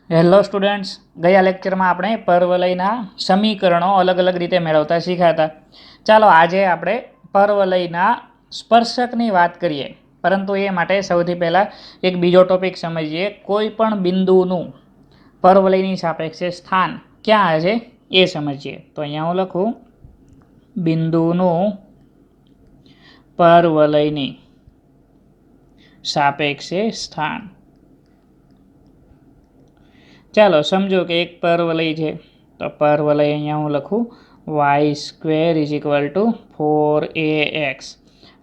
Hello students, ગયા લેક્ચરમાં આપણે પરવલયના સમીકરણો અલગ અલગ રીતે મેળવતા શીખ્યા હતા. ચાલો આજે આપણે પરવલયના સ્પર્શકની વાત કરીએ, પરંતુ એ માટે સૌથી પહેલાં એક બીજો ટોપિક સમજીએ. કોઈ પણ બિંદુનું પરવલયની સાપેક્ષે સ્થાન ક્યાં છે એ સમજીએ. તો અહીંયા હું લખું બિંદુનું પરવલયની સાપેક્ષે સ્થાન. ચાલો સમજો કે એક પરવલય છે, તો પરવલય અહીંયા હું લખું y² = 4ax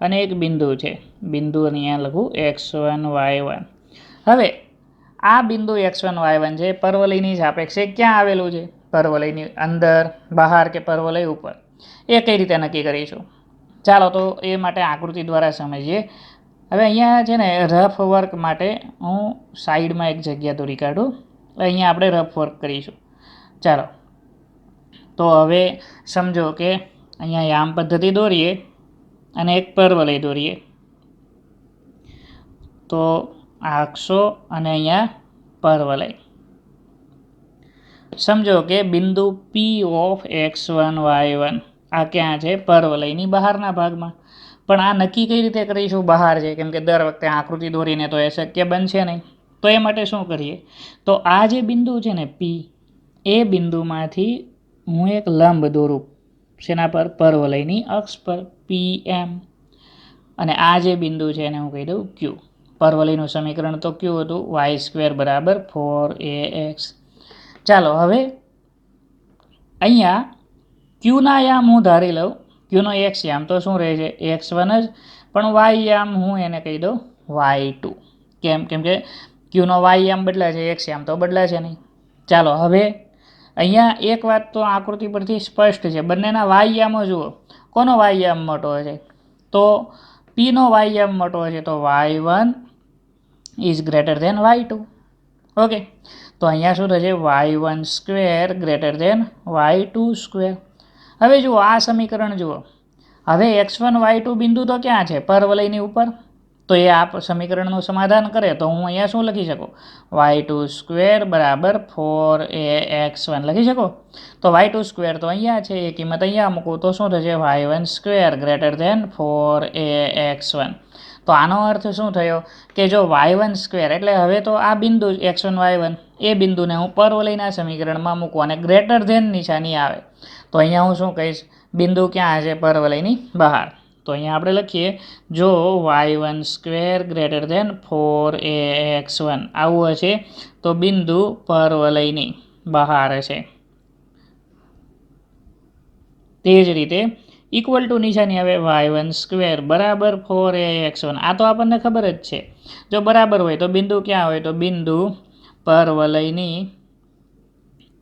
અને એક બિંદુ છે, બિંદુ અહીંયા લખું x1 y1. હવે આ બિંદુ x1 y1 છે, પરવલયની સાપેક્ષે ક્યાં આવેલું છે? પરવલયની અંદર, બહાર કે પરવલય ઉપર? એ કઈ રીતે નક્કી કરીશું? ચાલો તો એ માટે આકૃતિ દ્વારા સમજીએ. હવે અહીંયા છે ને રફ વર્ક માટે હું સાઈડમાં એક જગ્યા દોરી કાઢું. અહીંયા આપણે રફ વર્ક કરીશું. ચાલો તો હવે સમજો કે અહીંયા યામ પદ્ધતિ દોરીએ અને એક પરવલય દોરીએ. તો આખસો અને અહીંયા પરવલય. સમજો કે બિંદુ P(x1 y1) આ ક્યાં છે? પરવલયની બહારના ભાગમાં. પણ આ નક્કી કઈ રીતે કરીશું બહાર છે? કેમ કે દર વખતે આકૃતિ દોરીને તો એ શક્ય બનશે નહીં. તો એ માટે શું કરીએ? તો આ જે બિંદુ છે ને P, એ બિંદુમાંથી હું એક લંબ દોરું. શેના પર? પરવલયની અક્ષ પર, PM. અને આ જે બિંદુ છે એને હું કહી દઉં Q. પરવલયનું સમીકરણ તો Q હતું, y² = 4ax. ચાલો હવે અહીંયા Qના યામ હું ધારી લઉં. Qનો x યામ તો શું રહે છે? x1 જ, પણ y યામ હું એને કહી દઉં y2. કેમ કે Qનો y યામ બદલાય છે, x યામ તો બદલાશે નહીં. ચાલો હવે અહીંયા એક વાત તો આકૃતિ પરથી સ્પષ્ટ છે, બંનેના y યામો જુઓ. કોનો y યામ મોટો છે? તો Pનો y યામ મોટો છે, તો y1 > y2. ઓકે, તો અહીંયા શું થશે? y1² > y2². હવે જુઓ આ સમીકરણ જુઓ. હવે x1 y2 બિંદુ તો ક્યાં છે? પરવલયની ઉપર. તો એ આ સમીકરણનું સમાધાન કરે તો હું અહીંયા શું લખી શકું? y2² = 4ax1 લખી શકો. તો y2² તો અહીંયા છે, એ કિંમત અહીંયા મૂકું તો શું થશે? y1² > 4ax1. તો આનો અર્થ શું થયો? કે જો y1² એટલે હવે તો આ બિંદુ x1 y1, એ બિંદુને હું પરવલયના સમીકરણમાં મૂકું અને ગ્રેટર ધેન નિશાની આવે તો અહીંયા હું શું કહીશ? બિંદુ ક્યાં છે? પરવલયની બહાર. તો અહીંયા આપણે લખીએ, જો y1² > 4ax1 આવું હશે તો બિંદુ પરવલયની બહાર હશે. તે જ રીતે ઇક્વલ ટુ નિશાની આવે y1² = 4ax1. આ તો આપણને ખબર જ છે. જો બરાબર હોય તો બિંદુ ક્યાં હોય? તો બિંદુ પરવલયની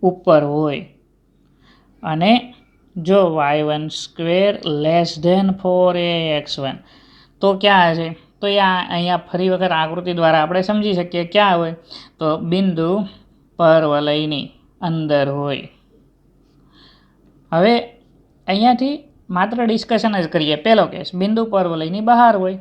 ઉપર હોય. અને જો y1² < 4ax1 તો ક્યાં હશે? તો અહીંયા ફરી વખત આકૃતિ દ્વારા આપણે સમજી શકીએ ક્યાં હોય? તો બિંદુ પરવલયની અંદર હોય. હવે અહીંયાથી માત્ર ડિસ્કશન જ કરીએ. પહેલો કેસ, બિંદુ પરવલયની બહાર હોય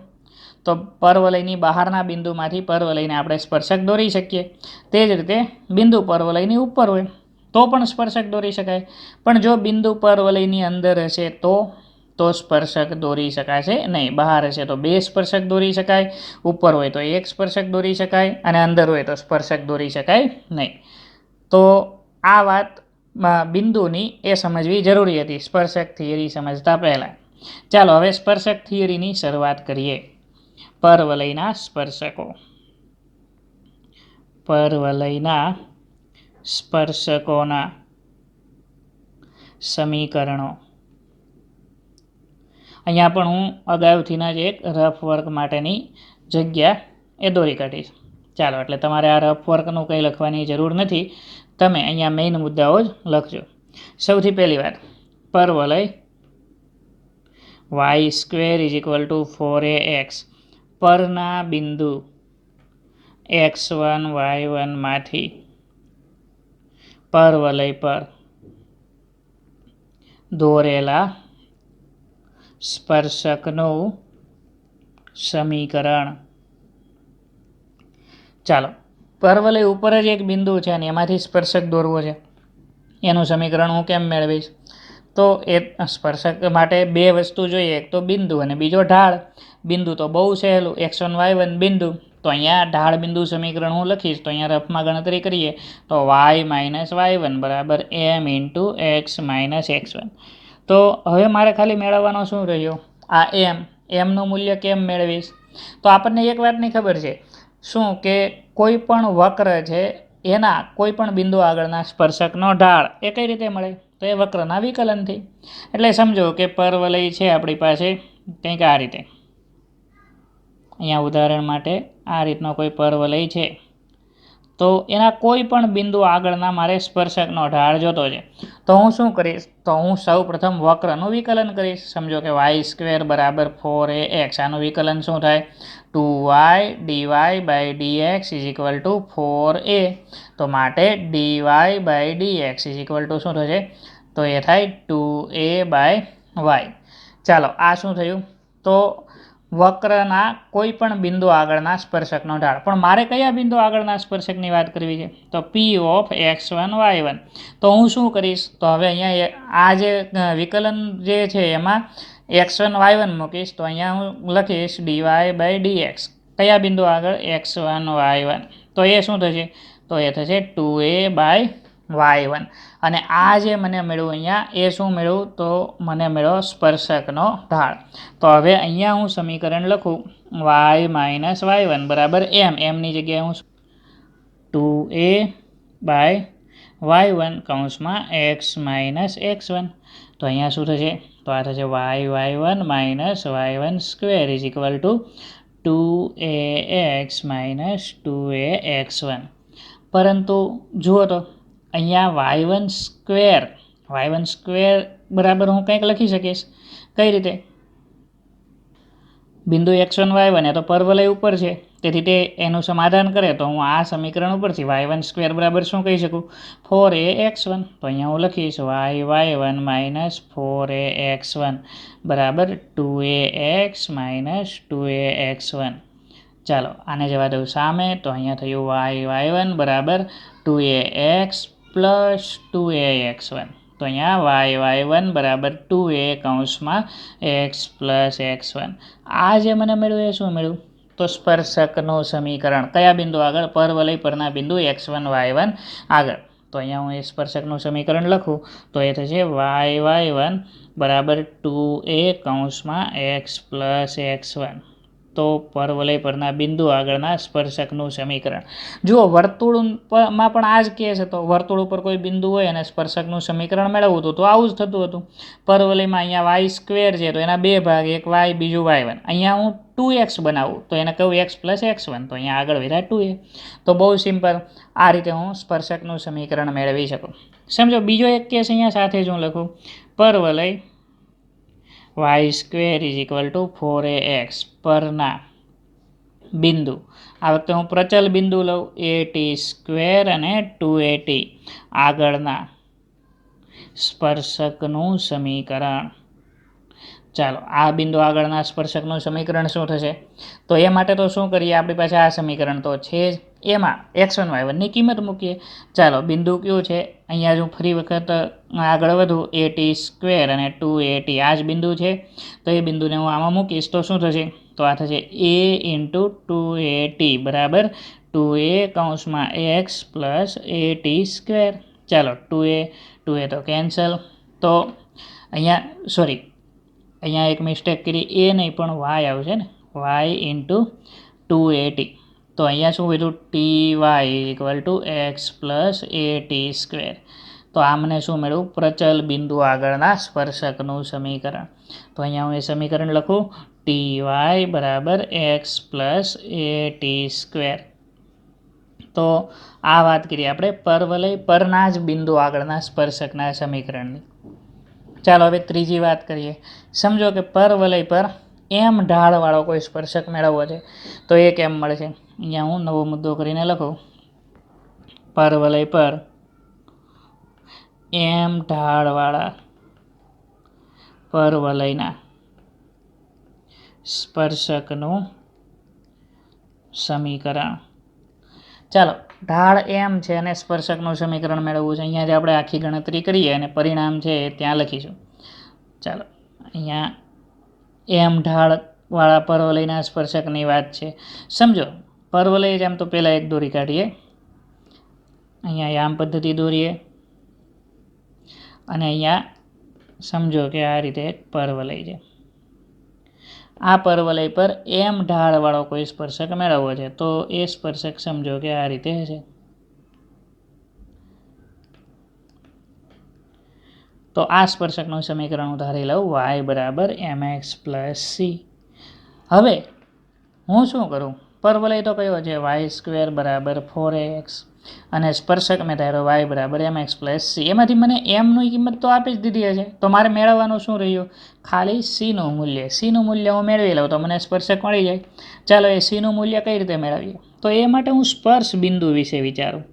તો પરવલયની બહારના બિંદુમાંથી પરવલયને આપણે સ્પર્શક દોરી શકીએ. તે જ રીતે બિંદુ પરવલયની ઉપર હોય તો પણ સ્પર્શક દોરી શકાય. પણ જો બિંદુ પરવલયની અંદર હશે તો સ્પર્શક દોરી શકાશે નહીં. બહાર હશે તો 2 સ્પર્શક દોરી શકાય, ઉપર હોય તો 1 સ્પર્શક દોરી શકાય અને અંદર હોય તો સ્પર્શક દોરી શકાય નહીં. તો આ વાત બિંદુની એ સમજવી જરૂરી હતી સ્પર્શક થિયરી સમજતા પહેલાં. ચાલો હવે સ્પર્શક થિયરીની શરૂઆત કરીએ. પરવલયના સ્પર્શકો. પરવલયના સ્પર્શકોના સમીકરણો. અહીંયા પણ હું અગાઉથીના જ એક રફ વર્ક માટેની જગ્યા એ દોરી કાઢીશ. ચાલો, એટલે તમારે આ રફ વર્કનું કંઈ લખવાની જરૂર નથી. તમે અહીંયા મેઇન મુદ્દાઓ જ લખજો. સૌથી પહેલી વાત, પરવલય y² = 4ax પરના બિંદુ x1 y1 માંથી પરવલય પર દોરેલા સ્પર્શકનું સમીકરણ. ચાલો પરવલય ઉપર જ એક બિંદુ છે અને એમાંથી સ્પર્શક દોરવો છે, એનું સમીકરણ હું કેમ મેળવીશ? તો એ સ્પર્શક માટે બે વસ્તુ જોઈએ, એક તો બિંદુ અને બીજો ઢાળ. બિંદુ તો બહુ સહેલું, x1 y1 બિંદુ. તો અહીંયા ઢાળ બિંદુ સમીકરણ હું લખીશ, તો અહીંયા રફમાં ગણતરી કરીએ તો y માઇનસ y1 બરાબર m into x minus x1. તો હવે મારે ખાલી મેળવવાનો શું રહ્યો? આ એમનું મૂલ્ય કેમ મેળવીશ? તો આપણને એક વાતની ખબર છે, શું કે કોઈ પણ વક્ર છે એના કોઈ પણ બિંદુ આગળના સ્પર્શકનો ઢાળ એ કઈ રીતે મળે? તો એ વક્રના વિકલનથી. એટલે સમજો કે પરવલય છે આપણી પાસે કંઈક આ રીતે. અહીંયા ઉદાહરણ માટે આ રીતનો કોઈ પરવલય છે, તો એના કોઈ પણ બિંદુ આગળના મારે સ્પર્શકનો ઢાળ જોતો છે. તો હું શું કરીશ? તો હું સૌ પ્રથમ વક્રનું વિકલન કરીશ. સમજો કે y² બરાબર 4ax. આનું વિકલન શું થાય? 2y dy by dx is equal to 4a. તો માટે dy by dx is equal to શું થશે? તો એ થાય 2a બાય y. ચાલો, આ શું થયું? તો વક્રના કોઈ પણ બિંદુ આગળના સ્પર્શકનો ઢાળ. પણ મારે કયા બિંદુ આગળના સ્પર્શકની વાત કરવી છે? તો p ઓફ x1 y1. તો હું શું કરીશ? તો હવે અહીંયા આ જે વિકલન જે છે એમાં x1 y1 મૂકીશ. તો અહીંયા હું લખીશ dy બાય dx. કયા બિંદુ આગળ? x1 y1. તો એ શું થશે? તો એ થશે 2a બાય y1. અને આ જે મને મળ્યું અહીંયા, એ શું મળ્યું? તો મને મળ્યો સ્પર્શકનો ઢાળ. તો હવે અહીંયા હું સમીકરણ લખું y માઇનસ y1 બરાબર એમની જગ્યાએ હું 2a બાય y1 કૌંસમાં x માઇનસ x1. તો અહીંયા શું થશે? તો આ થશે y1 minus y1 square is equal two 2ax minus 2ax1. પરંતુ જુઓ તો અહીંયા y1 સ્ક્વેર બરાબર હું કંઈક લખી શકીશ. કઈ રીતે? બિંદુ x1 y1 એ તો પરવલય ઉપર છે, તેથી તે એનું સમાધાન કરે તો હું આ સમીકરણ ઉપરથી y1 સ્ક્વેર બરાબર શું કહી શકું? 4ax1. તો અહીંયા હું લખીશ y1 માઇનસ 4ax1 બરાબર 2ax માઇનસ 2ax1. ચાલો, આને જવા દઉં સામે. તો અહીંયા થયું y1 બરાબર 2ax પ્લસ 2ax1. તો અહીંયા y1 બરાબર 2a કૌંસમાં x પ્લસ x1. આ જે મને મળ્યું એ શું મળ્યું? તો સ્પર્શકનું સમીકરણ. કયા બિંદુ આગળ? પરવલય પરના બિંદુ x1 y1 આગળ. તો અહીંયા હું એ સ્પર્શકનું સમીકરણ લખું તો એ થશે y1 બરાબર 2a કૌંસમાં x પ્લસ x1. તો પરવલય પરના બિંદુ આગળના સ્પર્શકનું સમીકરણ. જુઓ, વર્તુળમાં પણ આ જ કેસ હતો. વર્તુળ ઉપર કોઈ બિંદુ હોય અને સ્પર્શકનું સમીકરણ મેળવવું હતું તો આવું જ થતું હતું. પરવલયમાં અહીંયા y સ્ક્વેર છે, તો એના બે ભાગ, એક y બીજું y1. અહીંયા હું 2x બનાવું તો એને કહું x પ્લસ x1. તો અહીંયા આગળ વધ્યા 2a. તો બહુ સિમ્પલ. આ રીતે હું સ્પર્શકનું સમીકરણ મેળવી શકું. સમજો બીજો એક કેસ અહીંયા સાથે જ હું લખું. પરવલય y² is equal two 4ax પરના બિંદુ. આ વખતે હું પ્રચલ બિંદુ લઉં at² અને 2at આગળના સ્પર્શકનું સમીકરણ. ચાલો, આ બિંદુ આગળના સ્પર્શકનું સમીકરણ શું થશે? તો એ માટે તો શું કરીએ? આપણી પાસે આ સમીકરણ તો છે જ, એમાં x1 y1 ની કિંમત મૂકીએ. ચાલો, બિંદુ કયું છે? અહીંયા જો ફરી વખત આગળ વધું at² અને 2at આ જ બિંદુ છે. તો એ બિંદુને હું આમાં મૂકીશ તો શું થશે? તો આ થશે a ઇન્ટુ 2at બરાબર 2a કૌંસમાં x પ્લસ at². ચાલો, 2a તો કેન્સલ. તો અહીંયા એક મિસ્ટેક કરી, એ નહીં પણ y આવશે ને, y ઇન્ટુ 2at. તો અહીંયા શું કીધું? ty equal to x plus at². તો આ મને શું મળ્યું? પ્રચલ બિંદુ આગળના સ્પર્શકનું સમીકરણ. તો અહીંયા હું એ સમીકરણ લખું ty બરાબર એક્સ પ્લસ at². તો આ વાત કરીએ આપણે પરવલય પરના જ બિંદુ આગળના સ્પર્શકના સમીકરણની. ચાલો, હવે ત્રીજી વાત કરીએ. સમજો કે પરવલય પર એમ ઢાળવાળો કોઈ સ્પર્શક મેળવવો છે, તો એ કેમ મળશે? અહીંયા હું નવો મુદ્દો કરીને લખું પરવલય પર એમ ઢાળવાળા પરવલયના સ્પર્શકનું સમીકરણ. ચાલો, ઢાળ એમ છે અને સ્પર્શકનું સમીકરણ મેળવવું છે. અહીંયા જ આપણે આખી ગણતરી કરીએ અને પરિણામ છે એ ત્યાં લખીશું. ચાલો, અહીંયા એમ ઢાળવાળા પરવલયના સ્પર્શકની વાત છે. સમજો પરવલય જ આમ તો પહેલાં એક દોરી કાઢીએ. અહીંયા યામ પદ્ધતિ દોરીએ અને અહીંયા સમજો કે આ રીતે એક પરવલય છે. આ પરવલય પર એમ ઢાળવાળો કોઈ સ્પર્શક મેળવવો છે. તો એ સ્પર્શક સમજો કે આ રીતે છે. તો આ સ્પર્શકનું સમીકરણ હું ધારી લઉં y બરાબર mx પ્લસ સી. હવે હું શું કરું, પરવલય તો કયો છે y² બરાબર 4ax અને સ્પર્શક મેં ધાર્યો y બરાબર mx પ્લસ સી. એમાંથી મને એમની કિંમત તો આપી જ દીધી હશે, તો મારે મેળવવાનું શું રહ્યું, ખાલી સીનું મૂલ્ય. સીનું મૂલ્ય હું મેળવી લઉં તો મને સ્પર્શક મળી જાય. ચાલો, એ સીનું મૂલ્ય કઈ રીતે મેળવીએ, તો એ માટે હું સ્પર્શ બિંદુ વિશે વિચારું.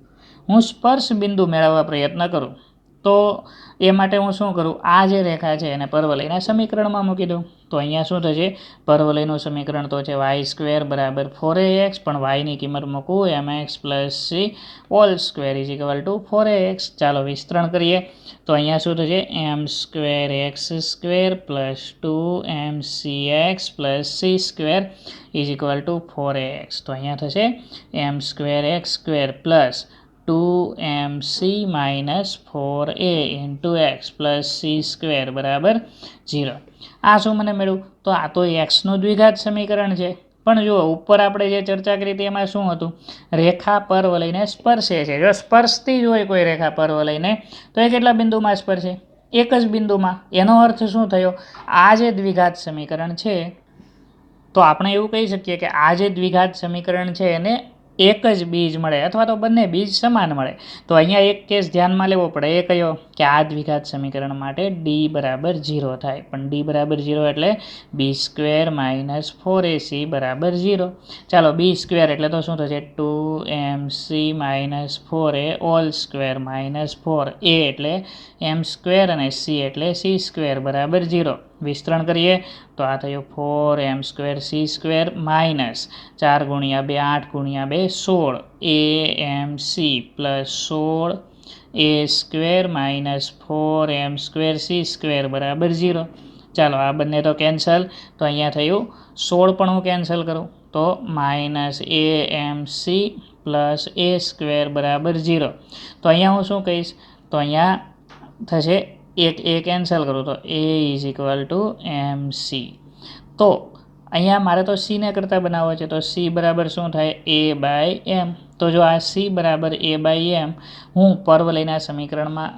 હું સ્પર્શ બિંદુ મેળવવા પ્રયત્ન કરું. તો એ માટે હું શું કરું, આ જે રેખા છે એને પરવલયના સમીકરણમાં મૂકી દઉં. તો અહીંયા શું થશે, પરવલયનું સમીકરણ તો છે y² બરાબર 4ax, પણ yની કિંમત મૂકું mx plus C whole square is equal two 4ax. ચાલો વિસ્તરણ કરીએ તો અહીંયા શું થશે, m² plus 2mcx plus c² is equal two 4ax. તો અહીંયા થશે m²x² plus 2mc minus 4a into x plus c² બરાબર 0. આ શું મને મળ્યું, તો આ તો એક્સનું દ્વિઘાત સમીકરણ છે. પણ જુઓ ઉપર આપણે જે ચર્ચા કરી હતી એમાં શું હતું, રેખા પરવલયને સ્પર્શે છે. જો સ્પર્શતી જ હોય કોઈ રેખા પરવલયને તો એ કેટલા બિંદુમાં સ્પર્શે, એક જ બિંદુમાં. એનો અર્થ શું થયો, આ જે દ્વિઘાત સમીકરણ છે, તો આપણે એવું કહી શકીએ કે આ જે દ્વિઘાત સમીકરણ છે એને એક જ બીજ મળે અથવા તો બંને બીજ સમાન મળે. તો અહીંયા એક કેસ ધ્યાનમાં લેવો પડે, એ કયો કે આ દ્વિઘાત સમીકરણ માટે ડી બરાબર 0 થાય. પણ ડી બરાબર 0 એટલે b² માઇનસ 4ac બરાબર 0. ચાલો, b² એટલે તો શું થશે, 2mc minus 4a whole square minus 4a એટલે m² અને c એટલે c² બરાબર 0. વિસ્તરણ કરીએ તો આ થયું 4m² c² માઇનસ 4 ગુણ્યા 2 8 ગુણ્યા 2 16 amc plus 16a² minus 4m² c² બરાબર 0. ચાલો, આ બંને તો કેન્સલ. તો અહીંયા થયું 16 પણ હું કેન્સલ કરું તો માઇનસ amc પ્લસ a² બરાબર 0. તો અહીંયા હું શું કહીશ, તો અહીંયા થશે એક એ કેન્સલ કરું તો a is equal two mc. તો અહીંયા મારે તો c ને કરતાં બનાવવો છે, તો c બરાબર શું થાય, a/m. તો જો આ c બરાબર a/m હું પરવલયના સમીકરણમાં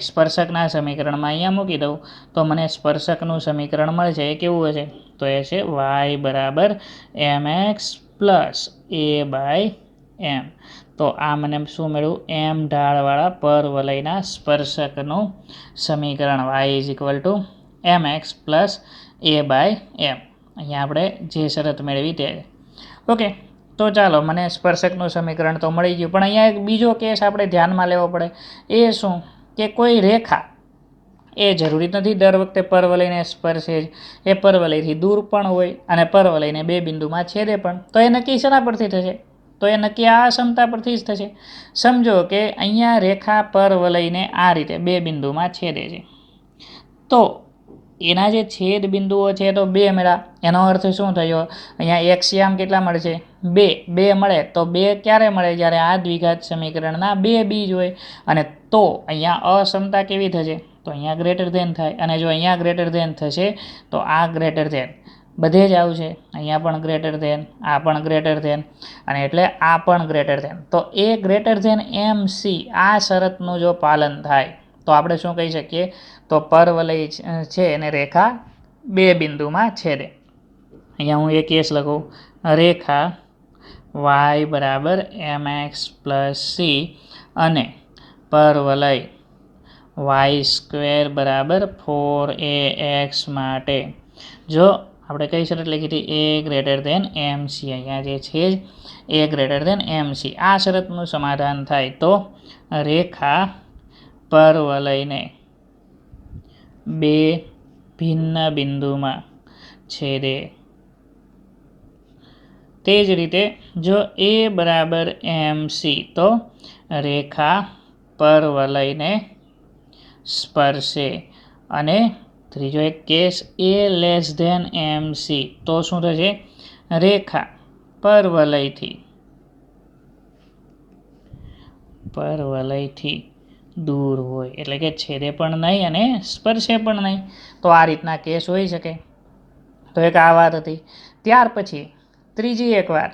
સ્પર્શકના સમીકરણમાં અહીંયા મૂકી દઉં તો મને સ્પર્શકનું સમીકરણ મળશે. એ કેવું હશે, તો એ છે y બરાબર mx પ્લસ a/m. તો આ મને શું મળ્યું, એમ ઢાળવાળા પરવલયના સ્પર્શકનું સમીકરણ y is equal two mx plus a/m. અહીંયા આપણે જે શરત મેળવી તે. ઓકે, તો ચાલો, મને સ્પર્શકનું સમીકરણ તો મળી ગયું. પણ અહીંયા એક બીજો કેસ આપણે ધ્યાનમાં લેવો પડે. એ શું કે કોઈ રેખા એ જરૂરી નથી દર વખતે પરવલયને સ્પર્શે જ, એ પરવલયથી દૂર પણ હોય અને પરવલયને બે બિંદુમાં છેદે પણ. તો એ નક્કી શેના પરથી થશે, તો એ નક્કી આ સમતા પરથી જ થશે. સમજો કે અહીંયા રેખા પરવલયને આ રીતે બે બિંદુમાં છેદે છે, તો એના જે છેદ બિંદુઓ છે તો બે મળ્યા. એનો અર્થ શું થયો, અહીંયા એક્સયામ કેટલા મળશે, 2 મળે. તો 2 ક્યારે મળે, જ્યારે આ દ્વિઘાત સમીકરણના બે બીજ હોય. અને તો અહીંયા અસમતા કેવી થશે, તો અહીંયા ગ્રેટર ધેન થાય. અને જો અહીંયા ગ્રેટર ધેન થશે તો આ ગ્રેટર ધેન બધે જ આવશે. અહીંયા પણ ગ્રેટર ધેન, આ પણ ગ્રેટર ધેન, અને એટલે આ પણ ગ્રેટર ધેન. તો એ ગ્રેટર ધેન MC આ શરતનું જો પાલન થાય તો આપણે શું કહી શકીએ, તો પરવલય છે એને રેખા બે બિંદુમાં છેદે. અહીંયા હું એક કેસ લખું, રેખા y બરાબર mx પ્લસ સી અને પરવલય y² બરાબર 4ax માટે જો આપણે કઈ શરત લખી હતી, a ગ્રેટર ધેન MC. અહીંયા જે છે a ગ્રેટર ધેન MC, આ શરતનું સમાધાન થાય તો રેખા પરવલયને બે ભિન્ન બિંદુમાં છેદે તે જ રીતે જો એ બરાબર MC તો રેખા પરવલયને સ્પર્શે અને ત્રીજો એક કેસ એ લેસ ધેન MC તો શું થશે રેખા પરવલયથી દૂર હોય એટલે કે છેદે પણ નહીં અને સ્પર્શે પણ નહીં. તો આ રીતના કેસ હોઈ શકે. તો એક આ વાત હતી. ત્યાર પછી ત્રીજી એક વાત,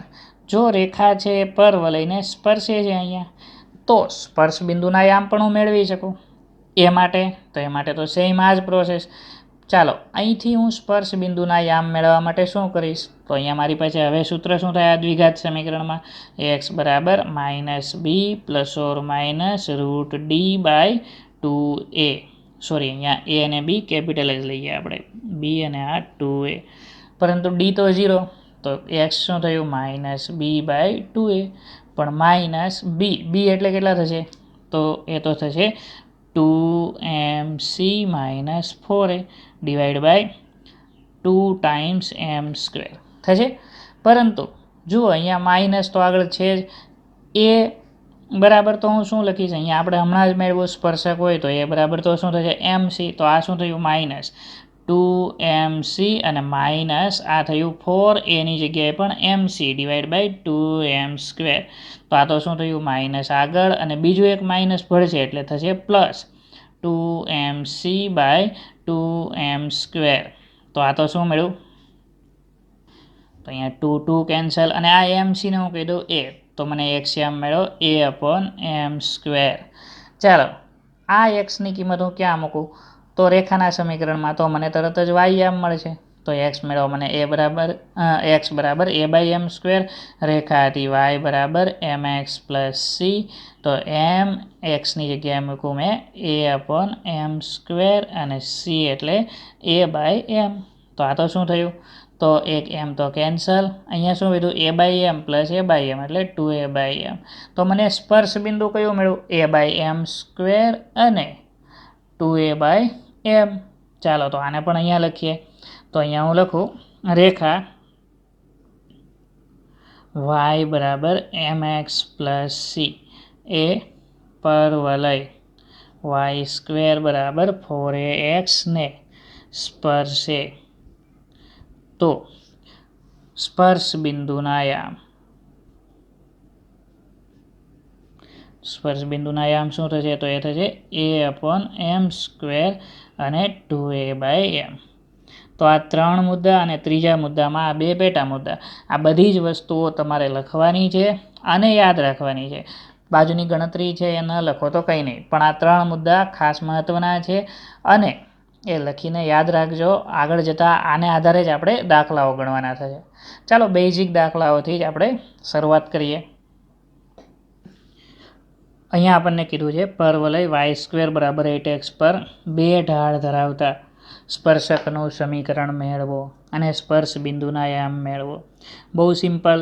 જો રેખા છે પરવલયને સ્પર્શે છે અહીંયા તો સ્પર્શ બિંદુના યામ પણ હું મેળવી શકું. એ માટે તો સેમ આ જ પ્રોસેસ. ચાલો અહીંથી હું સ્પર્શ બિંદુના યામ મેળવવા માટે શું કરીશ તો અહીંયા મારી પાસે હવે સૂત્ર શું થાય આ દ્વિઘાત સમીકરણમાં x બરાબર -b ± √d/2a. સોરી અહીંયા a અને b કેપિટલ જ લઈએ આપણે, b અને આ 2a, પરંતુ d તો 0 તો x શું થયું -b/2a. પણ માઇનસ b એટલે કેટલા થશે તો એ તો થશે 2mc - 4a / 2 ટાઈમ્સ m². થશે. પરંતુ જુઓ અહીંયા માઇનસ તો આગળ છે જ, એ બરાબર તો હું શું લખીશ અહીંયા આપણે હમણાં જ મેળવ્યું સ્પર્શક હોય તો એ બરાબર તો શું થશે MC. તો આ શું થયું -2mc અને માઇનસ આ થયું 4a ની જગ્યાએ પણ mc / 2m². તો આ તો શું થયું માઇનસ આગળ અને બીજું એક માઇનસ ભળશે એટલે થશે પ્લસ 2mc/2m². તો આ તો શું મળ્યું તો અહીંયા 2 કેન્સલ અને આ mcને હું કહી દઉં a તો મને x યામ મળ્યો a/m². ચાલો આ xની કિંમત હું ક્યાં મૂકું તો રેખાના સમીકરણમાં તો મને તરત જ y યામ મળશે. તો x મેળવો મને x બરાબર a/m², રેખા હતી y બરાબર mx + c. તો m xની જગ્યાએ મૂકું મેં a/m² અને c એટલે a/m. તો આ તો શું થયું તો એક m તો કેન્સલ, અહીંયા શું વધ્યું a/m + a/m એટલે 2a/m. તો મને સ્પર્શ બિંદુ કયું મળ્યું a/m² અને 2a/m. ચાલો તો આને પણ અહીંયા લખીએ. તો અહીંયા હું લખું રેખા y બરાબર mx + c એ પરવલય y² બરાબર 4ax ને સ્પર્શે તો સ્પર્શ બિંદુના યામ શું થશે તો એ થશે a/m² અને 2a/m. તો આ 3 મુદ્દા અને ત્રીજા મુદ્દામાં આ 2 પેટા મુદ્દા, આ બધી જ વસ્તુઓ તમારે લખવાની છે અને યાદ રાખવાની છે. બાજુની ગણતરી છે એ ન લખો તો કંઈ નહીં, પણ આ 3 મુદ્દા ખાસ મહત્ત્વના છે અને એ લખીને યાદ રાખજો. આગળ જતાં આને આધારે જ આપણે દાખલાઓ ગણવાના થશે. ચાલો બેઝિક દાખલાઓથી જ આપણે શરૂઆત કરીએ. અહીંયા આપણને કીધું છે પરવલય y² બરાબર 8x પર 2 ઢાળ ધરાવતા સ્પર્શકનું સમીકરણ મેળવો અને સ્પર્શ બિંદુના યામ મેળવો. બહુ સિમ્પલ.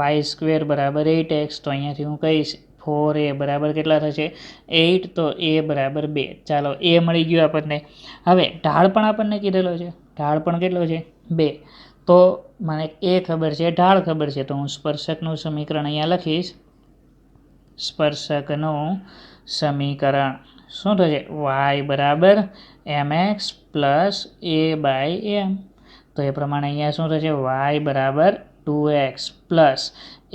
y² બરાબર 8x તો અહીંયાથી હું કહીશ 4a બરાબર કેટલા થશે 8 તો a બરાબર 2. ચાલો a મળી ગયું આપણને. હવે ઢાળ પણ આપણને કીધેલો છે, ઢાળ પણ કેટલો છે 2. તો મને a ખબર છે, ઢાળ ખબર છે, તો હું સ્પર્શકનું સમીકરણ અહીંયા લખીશ. સ્પર્શકનું સમીકરણ શું થશે y બરાબર mx + a/m. તો એ પ્રમાણે અહીંયા શું થશે y બરાબર 2x +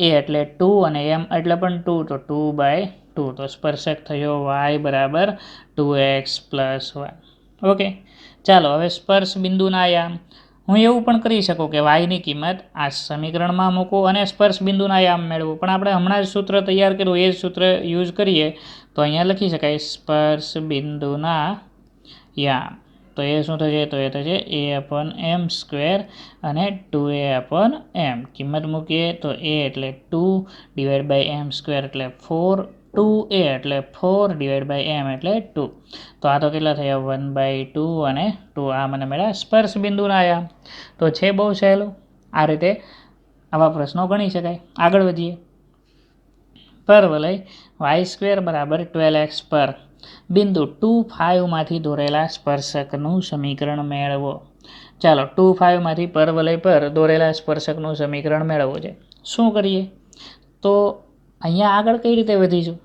a એટલે 2 અને m એટલે પણ 2 તો 2/2. તો સ્પર્શક થયો y બરાબર 2x + 1. ઓકે. ચાલો હવે સ્પર્શ બિંદુના યામ હું એવું પણ કરી શકું કે yની કિંમત આ સમીકરણમાં મૂકું અને સ્પર્શ બિંદુના યામ મેળવું, પણ આપણે હમણાં જ સૂત્ર તૈયાર કર્યું એ જ સૂત્ર યુઝ કરીએ તો અહીંયા લખી શકાય સ્પર્શ બિંદુના યામ. તો એ શું થશે તો એ થશે a/m² અને 2a/m. કિંમત મૂકીએ તો a એટલે 2/m² એટલે 4, 2a એટલે 4/m એટલે 2. તો આ તો કેટલા થયા 1/2 અને 2. આ મને મળ્યા સ્પર્શ બિંદુના યામ. તો છે બહુ સહેલું. આ રીતે આવા પ્રશ્નો ગણી શકાય. આગળ વધીએ. પરવલય y² બરાબર 12x પર બિંદુ 2, 5 માંથી દોરેલા સ્પર્શકનું સમીકરણ મેળવો. ચાલો 2, 5 માંથી પરવલય પર દોરેલા સ્પર્શકનું સમીકરણ મેળવવું છે. શું કરીએ? તો અહીંયા આગળ કઈ રીતે વધીશું?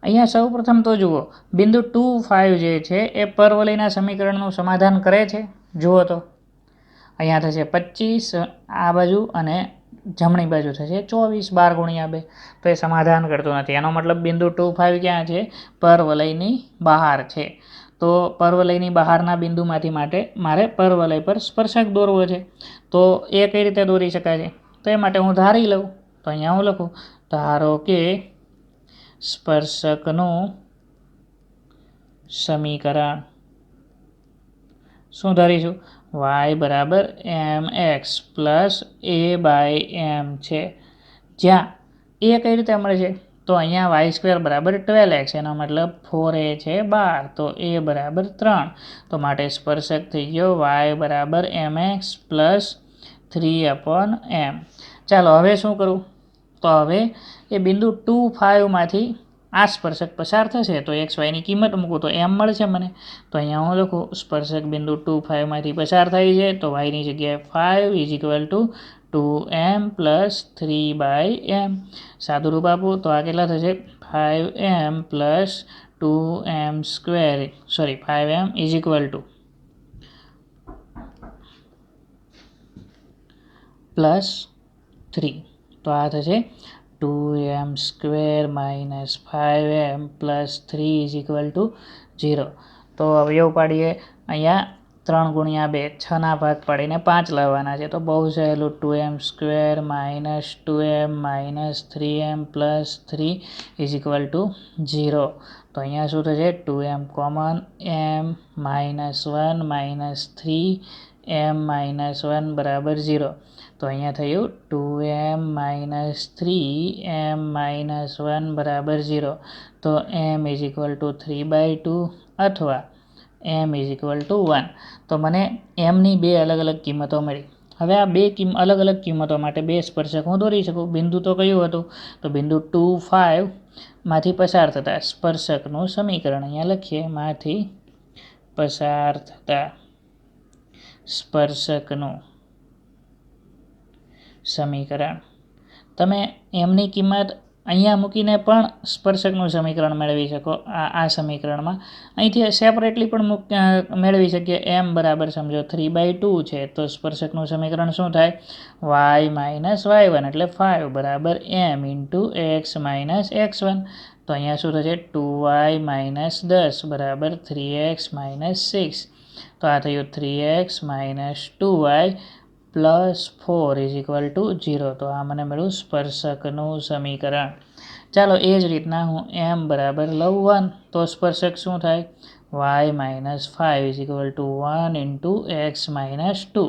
અહીંયા સૌ પ્રથમ તો જુઓ, બિંદુ 2, 5 જે છે એ પરવલયના સમીકરણનું સમાધાન કરે છે. જુઓ તો અહીંયા થશે 25 આ બાજુ અને જમણી બાજુ થશે 24, 12 ગુણ્યા 2. તો એ સમાધાન કરતું નથી. એનો મતલબ બિંદુ 2, 5 ક્યાં છે? પરવલયની બહાર છે. તો પરવલયની બહારના બિંદુમાંથી માટે મારે પરવલય પર સ્પર્શક દોરવો છે. તો એ કઈ રીતે દોરી શકાય છે? તો એ માટે હું ધારી લઉં. તો અહીંયા હું લખું, ધારો કે સ્પર્શકનું સમીકરણ શું ધારીશું? y બરાબર mx પ્લસ a/m છે. જ્યાં એ કઈ રીતે મળે છે? તો અહીંયા y² બરાબર 12x, એનો મતલબ 4a છે 12, તો a બરાબર 3. તો માટે સ્પર્શક થઈ ગયો y બરાબર mx પ્લસ 3/m. ચાલો હવે શું કરું? તો હવે એ બિંદુ 2, 5માંથી આ સ્પર્શક પસાર થશે તો એક્સ વાયની કિંમત મૂકું તો એમ મળશે મને. તો અહીંયા હું લખું, સ્પર્શક બિંદુ 2, 5માંથી પસાર થાય છે તો વાયની જગ્યાએ 5 is equal two 2m plus 3/m. સાદું રૂપ આપું તો આ કેટલા થશે? 5m plus 2m square, 5m is equal two plus 3. તો આ થશે 2m square minus 5m plus 3 is equal two 0. તો અવયવ પાડીએ. અહીંયા 3 ગુણ્યા 2, 6ના ભાગ પાડીને 5 લાવવાના છે. તો બહુ સહેલું, 2m square minus 2m minus 3m plus 3 is equal two 0. તો અહીંયા શું થશે? 2m common, m minus 1 minus 3m minus 1 બરાબર 0. તો અહીંયા થયું 2m માઇનસ 3m માઇનસ 1 બરાબર 0. તો m ઇઝ ઇક્વલ ટુ 3/2 અથવા m ઇઝ ઇક્વલ ટુ 1. તો મને mની બે અલગ અલગ કિંમતો મળી. હવે આ બે અલગ અલગ કિંમતો માટે બે સ્પર્શક હું દોરી શકું. બિંદુ તો કયું હતું? તો બિંદુ 2, 5માંથી પસાર થતા સ્પર્શકનું સમીકરણ અહીંયા લખીએ. માંથી પસાર થતા સ્પર્શકનું સમીકરણ. તમે એમની કિંમત અહીંયા મૂકીને પણ સ્પર્શકનું સમીકરણ મેળવી શકો. આ સમીકરણમાં અહીંથી સેપરેટલી પણ મેળવી શકીએ. m બરાબર સમજો 3/2 છે તો સ્પર્શકનું સમીકરણ શું થાય? y માઇનસ y1 એટલે 5 બરાબર m into x minus x1. તો અહીંયા શું થશે? 2y માઇનસ 10 બરાબર 3x માઇનસ 6. તો આ થયું 3x minus 2y plus 4 is equal two 0. તો આ મને મળ્યું સ્પર્શકનું સમીકરણ. ચાલો એ જ રીતના હું m બરાબર લઉં 1 તો સ્પર્શક શું થાય? y minus 5 is equal two 1 into x minus 2.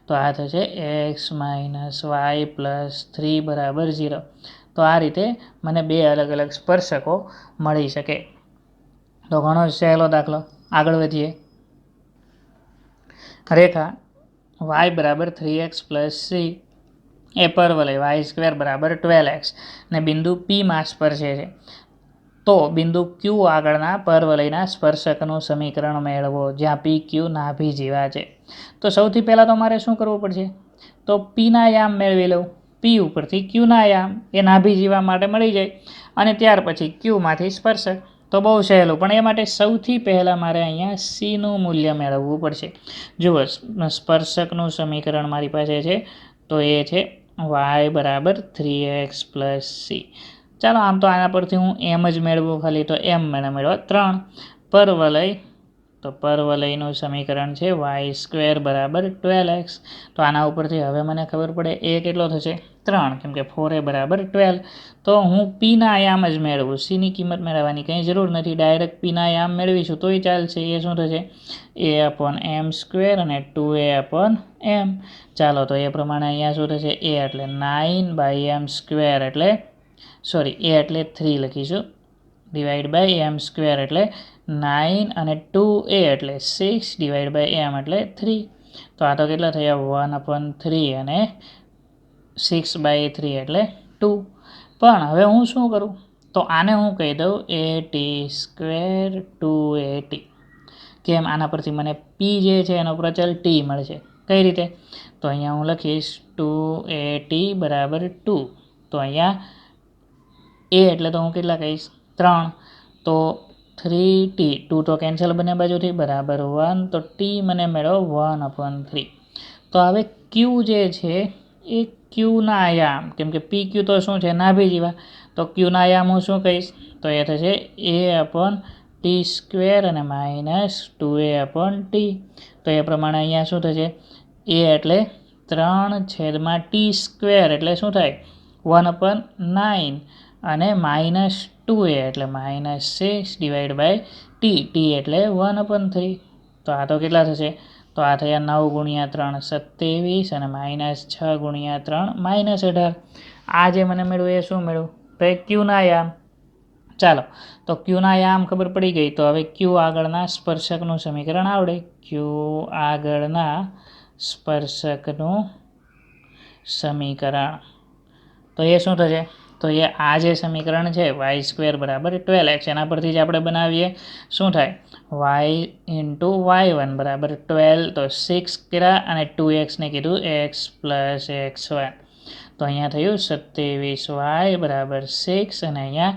તો આ થશે x માઇનસ y પ્લસ 3 બરાબર 0. તો આ રીતે મને બે અલગ અલગ સ્પર્શકો મળી શકે. તો ઘણો સહેલો દાખલો. આગળ વધીએ. રેખા y બરાબર 3x પ્લસ c એ પરવલય y² બરાબર 12x ને બિંદુ Pમાં સ્પર્શે છે. તો બિંદુ Q આગળના પરવલયના સ્પર્શકનું સમીકરણ મેળવો જ્યાં PQ નાભી જેવા છે. તો સૌથી પહેલાં તો મારે શું કરવું પડશે? તો Pના યામ મેળવી લઉં. P ઉપરથી Qના યામ એ નાભી જીવા માટે મળી જાય અને ત્યાર પછી Qમાંથી સ્પર્શક. તો બહુ સહેલું, પણ એ માટે સૌથી પહેલાં મારે અહીંયા Cનું મૂલ્ય મેળવવું પડશે. જુઓ, સ્પર્શકનું સમીકરણ મારી પાસે છે તો એ છે y બરાબર 3x પ્લસ c. ચાલો આમ તો આના પરથી હું m જ મેળવું ખાલી, તો m મને મેળવો 3. પરવલય, તો પરવલયનું સમીકરણ છે y² બરાબર 12x. તો આના ઉપરથી હવે મને ખબર પડે એ કેટલો થશે? 3, કેમ કે 4a બરાબર 12. તો હું Pના યામ જ મેળવું, Cની કિંમત મેળવવાની કંઈ જરૂર નથી. ડાયરેક્ટ Pના યામ મેળવીશું તોય ચાલશે. એ શું થશે? a/m² અને 2a/m. ચાલો તો એ પ્રમાણે અહીંયા શું થશે? a એટલે 9/m² એટલે a એટલે 3 લખીશું, ડિવાઈડ બાય m² એટલે 9 અને 2a એટલે 6 ડિવાઈડ બાય m એટલે 3. તો આ તો કેટલા થયા? 1/3 અને 6/3 એટલે 2. પણ હવે હું શું કરું? તો આને હું કહી દઉં at² 2at. કેમ? આના પરથી મને P જે છે એનો પ્રચલ t મળશે. કઈ રીતે? તો અહીંયા હું લખીશ 2at બરાબર 2. તો અહીંયા a એટલે તો હું કેટલા કહીશ 3, તો 3t, 2 તો કેન્સલ બંને બાજુથી, બરાબર 1, તો t મને મળ્યો 1/3. તો હવે q જે છે એ ક્યુના આયામ, કેમ કે પી ક્યુ તો શું છે નાભી જેવા, તો ક્યુના આયામ હું શું કહીશ તો એ થશે a/t² અને -2a/t. તો એ પ્રમાણે અહીંયા શું થશે a એટલે 3/t² એટલે શું થાય 1/9 અને -2a એટલે -6/t, t એટલે 1/3. તો આ તો કેટલા થશે? તો આ થયા 9 × 3 27 અને -6 × 3 -18. આ જે મને મળ્યું એ શું મળ્યું તો એ ક્યુના આયામ. ચાલો, તો ક્યુના આયામ ખબર પડી ગઈ. તો હવે ક્યુ આગળના સ્પર્શકનું સમીકરણ આવડે. ક્યુ આગળના સ્પર્શકનું સમીકરણ તો એ શું થશે? તો એ આ જે સમીકરણ છે y² બરાબર 12x, એના પરથી જ આપણે બનાવીએ. શું થાય y × y1 બરાબર 12, તો 6 કર્યા અને 2x ને કીધું x + x1. તો અહીંયા થયું 27y બરાબર 6 અને અહીંયા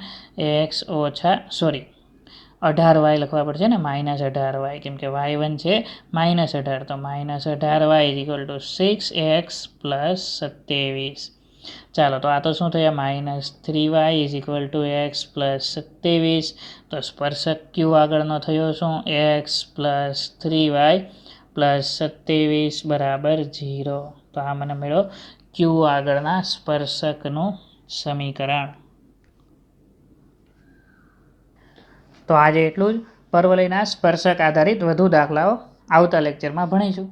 x - 18y લખવા પડશે ને, -18y, કેમ કે y1 છે -18, તો -18y = 6x + 27. ચાલો, તો આ તો શું થયા -3y = x + 27. તો સ્પર્શક ક્યુ આગળનો થયો શું x + 3y + 27 બરાબર 0. તો આ મને મળ્યો ક્યુ આગળના સ્પર્શકનું સમીકરણ. તો આજે એટલું જ. પરવલયના સ્પર્શક આધારિત વધુ દાખલાઓ આવતા લેક્ચરમાં ભણીશું.